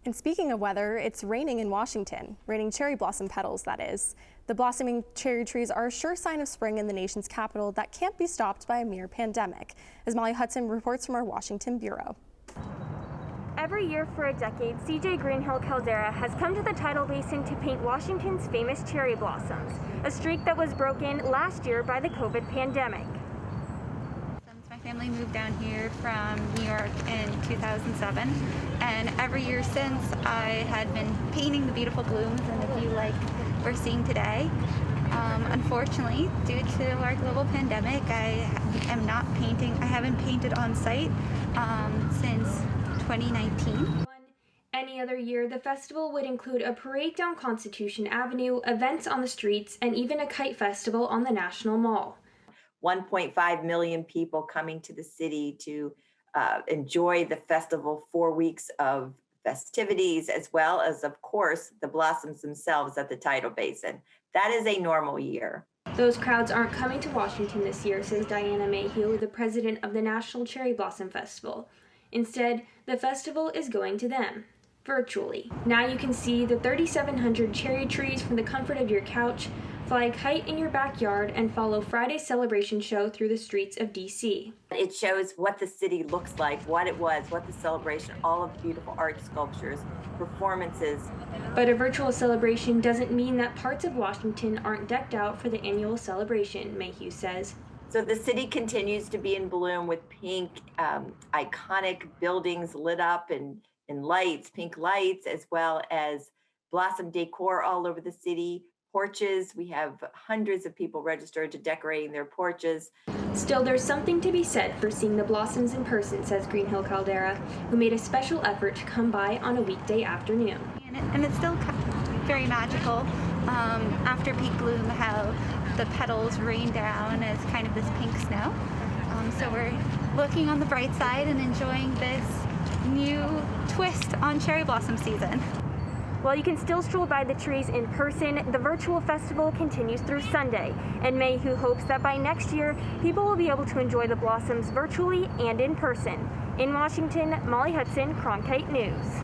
And speaking of weather, it's raining in Washington, raining cherry blossom petals, that is. The blossoming cherry trees are a sure sign of spring in the nation's capital that can't be stopped by a mere pandemic, as Molly Hudson reports from our Washington bureau. Every year for a decade, CJ Greenhill Caldera has come to the tidal basin to paint Washington's famous cherry blossoms, a streak that was broken last year by the COVID pandemic. My family moved down here from New York in 2007, and every year since I had been painting the beautiful blooms and the view like we're seeing today. Unfortunately, due to our global pandemic, I haven't painted on site since 2019. Any other year, the festival would include a parade down Constitution Avenue, events on the streets, and even a kite festival on the National Mall. 1.5 million people coming to the city to enjoy the festival, 4 weeks of festivities, as well as, of course, the blossoms themselves at the tidal basin. That is a normal year. Those crowds aren't coming to Washington this year, says Diana Mayhew, the president of the National Cherry Blossom Festival. Instead, the festival is going to them, virtually. Now you can see the 3,700 cherry trees from the comfort of your couch, fly a kite in your backyard, and follow Friday's celebration show through the streets of D.C. It shows what the city looks like, what it was, what the celebration, all of the beautiful art sculptures, performances. But a virtual celebration doesn't mean that parts of Washington aren't decked out for the annual celebration, Mayhew says. So the city continues to be in bloom with pink, iconic buildings lit up in lights, pink lights, as well as blossom decor all over the city. Porches, we have hundreds of people registered to decorating their porches. Still, there's something to be said for seeing the blossoms in person, says Greenhill Caldera, who made a special effort to come by on a weekday afternoon. And it's still very magical after peak bloom, how the petals rain down as kind of this pink snow. So we're looking on the bright side and enjoying this new twist on cherry blossom season. While you can still stroll by the trees in person, the virtual festival continues through Sunday, and Mayhew hopes that by next year, people will be able to enjoy the blossoms virtually and in person. In Washington, Molly Hudson, Cronkite News.